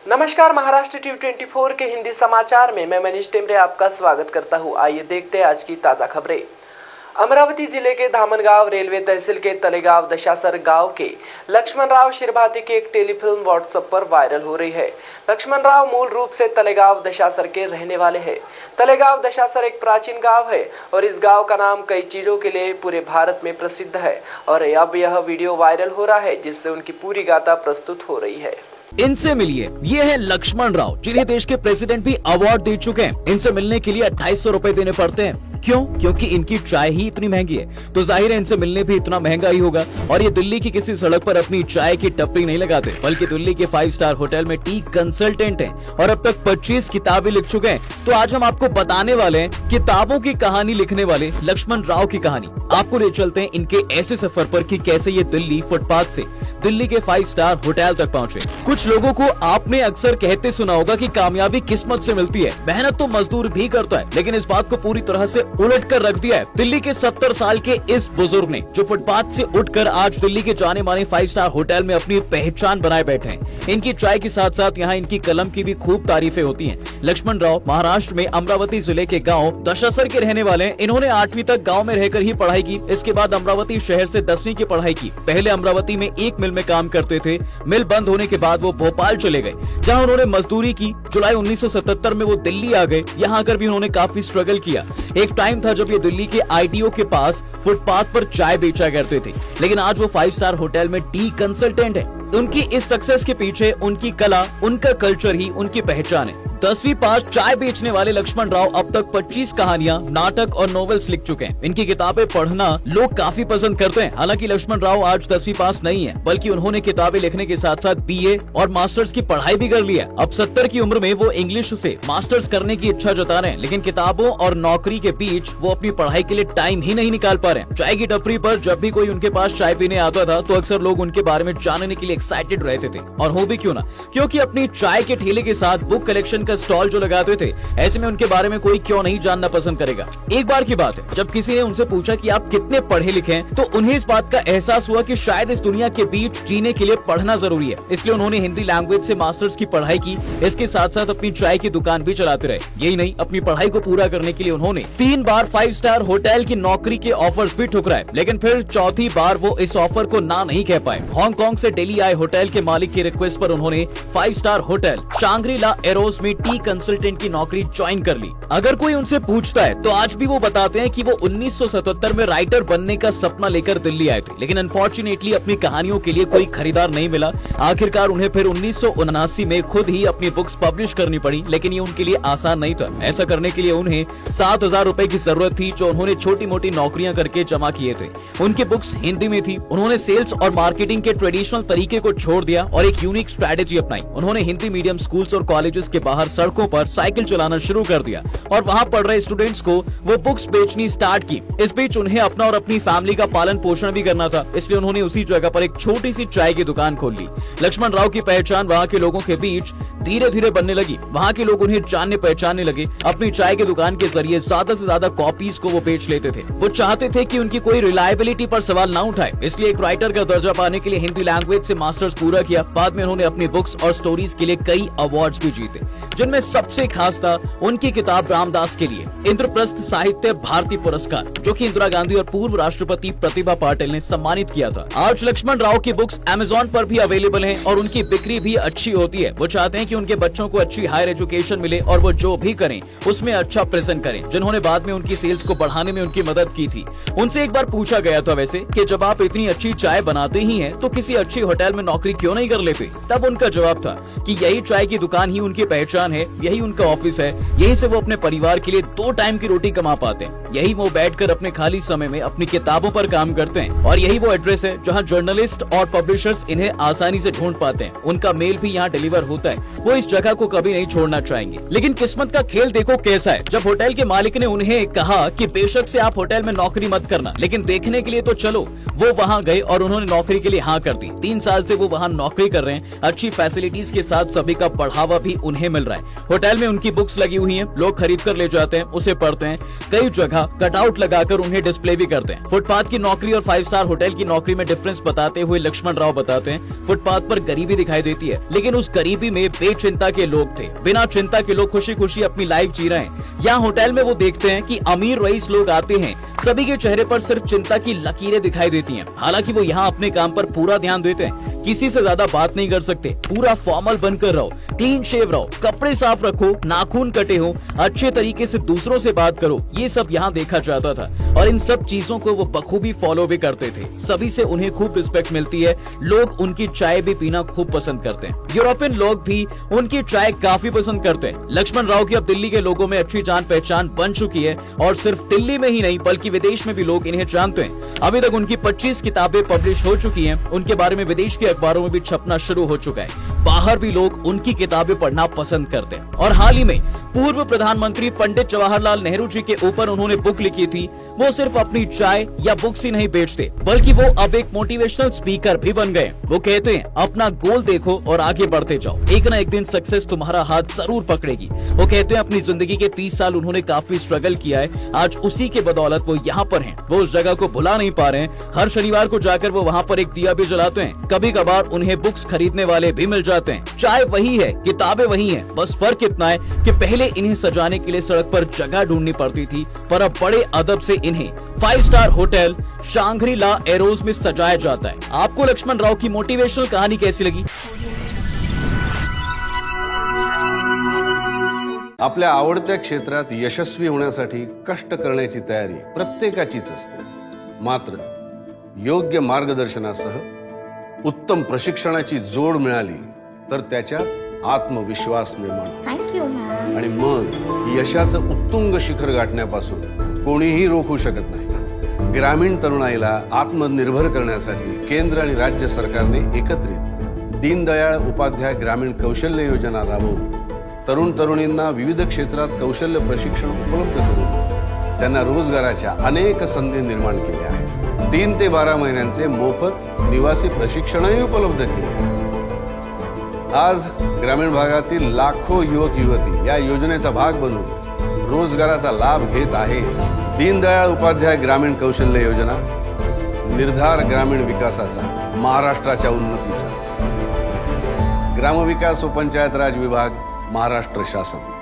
नमस्कार, महाराष्ट्र टीवी 24 के हिंदी समाचार में मैं मनीष टेमरे आपका स्वागत करता हूं। आइए देखते हैं आज की ताज़ा खबरें। अमरावती जिले के धामनगांव रेलवे तहसील के तलेगांव दशासर गांव के लक्ष्मणराव शिरभाती की एक टेलीफिल्म व्हाट्सएप पर वायरल हो रही है। लक्ष्मणराव मूल रूप से तलेगांव दशासर के रहने वाले हैं। तलेगांव दशासर एक प्राचीन गांव है और इस गांव का नाम कई चीज़ों के लिए पूरे भारत में प्रसिद्ध है और अब यह वीडियो वायरल हो रहा है, जिससे उनकी पूरी गाथा प्रस्तुत हो रही है। इनसे मिलिए, ये है लक्ष्मण राव, जिन्हें देश के प्रेसिडेंट भी अवार्ड दे चुके हैं। इनसे मिलने के लिए 2800 रुपए देने पड़ते हैं। क्यों? क्योंकि इनकी चाय ही इतनी महंगी है, तो जाहिर है इनसे मिलने भी इतना महंगा ही होगा। और ये दिल्ली की किसी सड़क पर अपनी चाय की टपरी नहीं लगाते, बल्कि दिल्ली के 5 स्टार होटल में टी कंसल्टेंट हैं और अब तक 25 किताबें लिख चुके हैं। तो आज हम आपको बताने वाले हैं किताबों की कहानी लिखने वाले लक्ष्मण राव की कहानी। आपको ले चलते हैं इनके ऐसे सफर पर कि कैसे ये दिल्ली फुटपाथ से दिल्ली के 5 स्टार होटल तक पहुंचे। कुछ लोगों को आपने अक्सर कहते सुना होगा कि कामयाबी किस्मत से मिलती है, मेहनत तो मजदूर भी करता है, लेकिन इस बात को पूरी तरह से उलट कर रख दिया है दिल्ली के 70 साल के इस बुजुर्ग ने, जो फुटपाथ से उठकर आज दिल्ली के जाने माने 5 स्टार होटल में अपनी पहचान बनाए बैठे हैं। इनकी चाय के साथ साथ यहाँ इनकी कलम की भी खूब तारीफें होती हैं। लक्ष्मण राव महाराष्ट्र में अमरावती जिले के गाँव दशासर के रहने वाले हैं। इन्होंने 8वीं तक गाँव में रहकर ही पढ़ाई की। इसके बाद अमरावती शहर से 10वीं की पढ़ाई की। पहले अमरावती में एक मिल में काम करते थे। मिल बंद होने के बाद वो भोपाल चले गए, जहां उन्होंने मजदूरी की। जुलाई 1977 में वो दिल्ली आ गए। यहाँ आकर भी उन्होंने काफी स्ट्रगल किया। एक टाइम था जब ये दिल्ली के आईटीओ के पास फुटपाथ पर चाय बेचा करते थे, लेकिन आज वो 5 स्टार होटल में टी कंसल्टेंट है। उनकी इस सक्सेस के पीछे उनकी कला, उनका कल्चर ही उनकी पहचान है। 10वीं पास चाय बेचने वाले लक्ष्मण राव अब तक 25 कहानियां, नाटक और नॉवेल्स लिख चुके हैं। इनकी किताबें पढ़ना लोग काफी पसंद करते हैं। हालांकि लक्ष्मण राव आज 10वीं पास नहीं है, बल्कि उन्होंने किताबें लिखने के साथ साथ बीए और मास्टर्स की पढ़ाई भी कर ली है। अब 70 की उम्र में वो इंग्लिश से मास्टर्स करने की इच्छा जता रहे हैं, लेकिन किताबों और नौकरी के बीच वो अपनी पढ़ाई के लिए टाइम ही नहीं निकाल पा रहे हैं। चाय की टपरी पर जब भी कोई उनके पास चाय पीने आता था, तो अक्सर लोग उनके बारे में जानने के लिए एक्साइटेड रहते थे। और हो भी क्यों ना, क्योंकि अपनी चाय के ठेले के साथ बुक कलेक्शन का स्टॉल जो लगाते थे, ऐसे में उनके बारे में कोई क्यों नहीं जानना पसंद करेगा। एक बार की बात है, जब किसी ने उनसे पूछा कि आप कितने पढ़े लिखे हैं, तो उन्हें इस बात का एहसास हुआ कि शायद इस दुनिया के बीच जीने के लिए पढ़ना जरूरी है। इसलिए उन्होंने हिंदी लैंग्वेज से मास्टर्स की पढ़ाई की। इसके साथ साथ अपनी चाय की दुकान भी चलाते रहे। यही नहीं, अपनी पढ़ाई को पूरा करने के लिए उन्होंने 3 बार 5 स्टार होटल की नौकरी के ऑफर्स भी ठुकराए, लेकिन फिर चौथी बार वो इस ऑफर को ना नहीं कह पाए। हांगकांग से दिल्ली आए होटल के मालिक की रिक्वेस्ट पर उन्होंने 5 स्टार होटल शांग्री-ला एरोस में टी कंसल्टेंट की नौकरी ज्वाइन कर ली। अगर कोई उनसे पूछता है तो आज भी वो बताते हैं कि वो 1977 में राइटर बनने का सपना लेकर दिल्ली आए थे, लेकिन अनफॉर्चुनेटली अपनी कहानियों के लिए कोई खरीदार नहीं मिला। आखिरकार उन्हें फिर 1979 में खुद ही अपनी बुक्स पब्लिश करनी पड़ी, लेकिन ये उनके लिए आसान नहीं था। ऐसा करने के लिए उन्हें 7,000 रुपए की जरूरत थी, जो उन्होंने छोटी मोटी नौकरियां करके जमा किए थे। उनकी बुक्स हिंदी में थी। उन्होंने सेल्स और मार्केटिंग के ट्रेडिशनल तरीके को छोड़ दिया और एक यूनिक स्ट्रेटेजी अपनाई। उन्होंने हिंदी मीडियम स्कूल्स और कॉलेजेस के बाहर सड़कों पर साइकिल चलाना शुरू कर दिया और वहां पढ़ रहे स्टूडेंट्स को वो बुक्स बेचनी स्टार्ट की। इस बीच उन्हें अपना और अपनी फैमिली का पालन पोषण भी करना था, इसलिए उन्होंने उसी जगह पर एक छोटी सी चाय की दुकान खोल ली। लक्ष्मण राव की पहचान वहां के लोगों के बीच धीरे धीरे बनने लगी। वहां के लोग उन्हें जानने पहचानने लगे। अपनी चाय की दुकान के जरिए ज्यादा से ज्यादा कॉपीज को वो बेच लेते थे। वो चाहते थे कि उनकी कोई रिलायबिलिटी पर सवाल ना उठाए, इसलिए एक राइटर का दर्जा पाने के लिए हिंदी लैंग्वेज से मास्टर्स पूरा किया। बाद में उन्होंने अपनी बुक्स और स्टोरीज के लिए कई अवार्ड्स भी जीते, जिनमें सबसे खास था उनकी किताब रामदास के लिए इंद्रप्रस्थ साहित्य भारती पुरस्कार, जो कि इंदिरा गांधी और पूर्व राष्ट्रपति प्रतिभा पाटिल ने सम्मानित किया था। आज लक्ष्मण राव की बुक्स अमेज़न पर भी अवेलेबल हैं और उनकी बिक्री भी अच्छी होती है। वो चाहते हैं कि उनके बच्चों को अच्छी हायर एजुकेशन मिले और वो जो भी करें उसमें अच्छा प्रेजेंट करें, जिन्होंने बाद में उनकी सेल्स को बढ़ाने में उनकी मदद की थी। उनसे एक बार पूछा गया था वैसे कि जब आप इतनी अच्छी चाय बनाते ही हैं, तो किसी अच्छी होटल में नौकरी क्यों नहीं कर लेते? तब उनका जवाब था कि यही चाय की दुकान ही उनकी पहचान है, यही उनका ऑफिस है, यही से वो अपने परिवार के लिए 2 टाइम की रोटी कमा पाते हैं। यही वो बैठकर अपने खाली समय में अपनी किताबों पर काम करते हैं और यही वो एड्रेस है जहां जर्नलिस्ट और पब्लिशर्स इन्हें आसानी से ढूंढ पाते हैं। उनका मेल भी यहाँ डिलीवर होता है। वो इस जगह को कभी नहीं छोड़ना चाहेंगे। लेकिन किस्मत का खेल देखो कैसा है। जब होटल के मालिक ने उन्हें कहा कि बेशक से आप होटल में नौकरी मत करना, लेकिन देखने के लिए तो चलो, वो वहाँ गए और उन्होंने नौकरी के लिए हाँ कर दी। 3 साल से वो वहाँ नौकरी कर रहे हैं। अच्छी फैसिलिटीज के साथ साथ सभी का बढ़ावा भी उन्हें मिल रहा है। होटल में उनकी बुक्स लगी हुई हैं, लोग खरीद कर ले जाते हैं, उसे पढ़ते हैं। कई जगह कटआउट लगाकर उन्हें डिस्प्ले भी करते हैं। फुटपाथ की नौकरी और 5 स्टार होटल की नौकरी में डिफरेंस बताते हुए लक्ष्मण राव बताते हैं, फुटपाथ पर गरीबी दिखाई देती है, लेकिन उस गरीबी में बेचिंता के लोग थे। बिना चिंता के लोग खुशी खुशी अपनी लाइफ जी रहे हैं। यहाँ होटल में वो देखते हैं कि अमीर रईस लोग आते हैं, सभी के चेहरे पर सिर्फ चिंता की लकीरें दिखाई देती हैं। हालांकि वो यहाँ अपने काम पर पूरा ध्यान देते हैं, किसी से ज्यादा बात नहीं कर सकते, पूरा फॉर्मल बनकर रहो, क्लीन शेव रहो, कपड़े साफ रखो, नाखून कटे हो, अच्छे तरीके से दूसरों से बात करो, ये सब यहाँ देखा जाता था। और इन सब चीजों को वो बखूबी फॉलो भी करते थे। सभी से उन्हें खूब रिस्पेक्ट मिलती है, लोग उनकी चाय भी पीना खूब पसंद करते हैं। यूरोपियन लोग भी उनकी चाय काफी पसंद करते हैं। लक्ष्मण राव की अब दिल्ली के लोगों में अच्छी जान पहचान बन चुकी है और सिर्फ दिल्ली में ही नहीं बल्कि विदेश में भी लोग इन्हें जानते हैं। अभी तक उनकी 25 किताबें पब्लिश हो चुकी हैं। उनके बारे में विदेश के अखबारों में भी छपना शुरू हो चुका है। बाहर भी लोग उनकी किताबें पढ़ना पसंद करते हैं। और हाल ही में पूर्व प्रधानमंत्री पंडित जवाहरलाल नेहरू जी के ऊपर उन्होंने बुक लिखी थी। वो सिर्फ अपनी चाय या बुक्स ही नहीं बेचते, बल्कि वो अब एक मोटिवेशनल स्पीकर भी बन गए। वो कहते हैं, अपना गोल देखो और आगे बढ़ते जाओ, एक ना एक दिन सक्सेस तुम्हारा हाथ जरूर पकड़ेगी। वो कहते हैं, अपनी जिंदगी के 30 साल उन्होंने काफी स्ट्रगल किया है, आज उसी के बदौलत वो यहाँ पर हैं। वो उस जगह को भुला नहीं पा रहे हैं। हर शनिवार को जाकर वो वहाँ पर एक दिया भी जलाते हैं। कभी कभार उन्हें बुक्स खरीदने वाले भी मिल जाते हैं। चाय वही है, किताबें वही है, बस फर्क इतना है कि पहले इन्हें सजाने के लिए सड़क पर जगह ढूंढनी पड़ती थी, पर अब बड़े अदब से इन्हें 5 स्टार होटल शांग्री-ला एरोज में सजाया जाता है। आपको लक्ष्मण राव की मोटिवेशनल कहानी कैसी लगी? आपल्या आवडत्या क्षेत्रात यशस्वी होण्यासाठी कष्ट करण्याची तयारी प्रत्येकाचीच असते, मात्र योग्य मार्गदर्शनासह उत्तम प्रशिक्षणाची जोड मिळाली तर त्याच्यात आत्मविश्वास निर्माण थँक्यू मॅम. आणि मग यशाचं उत्तुंग शिखर गाठण्यापासून कोणीही रोखू शकत नाही. ग्रामीण तरुणाईला आत्मनिर्भर करण्यासाठी केंद्र आणि राज्य सरकारने एकत्रित दीनदयाळ उपाध्याय ग्रामीण कौशल्य योजना राबवून तरुण तरुणींना विविध क्षेत्रात कौशल्य प्रशिक्षण उपलब्ध करून त्यांना रोजगाराच्या अनेक संधी निर्माण केल्या आहेत. 3 ते 12 महिन्यांचे मोफत निवासी प्रशिक्षणही उपलब्ध केले आहे. आज ग्रामीण भागातील लाखो युवक युवती या योजनेचा भाग बनून रोजगाराचा लाभ घेत आहे. दीनदयाळ उपाध्याय ग्रामीण कौशल्य योजना, निर्धार ग्रामीण विकासाचा, महाराष्ट्राच्या उन्नतीचा. ग्रामविकास व पंचायत राज विभाग, महाराष्ट्र शासन.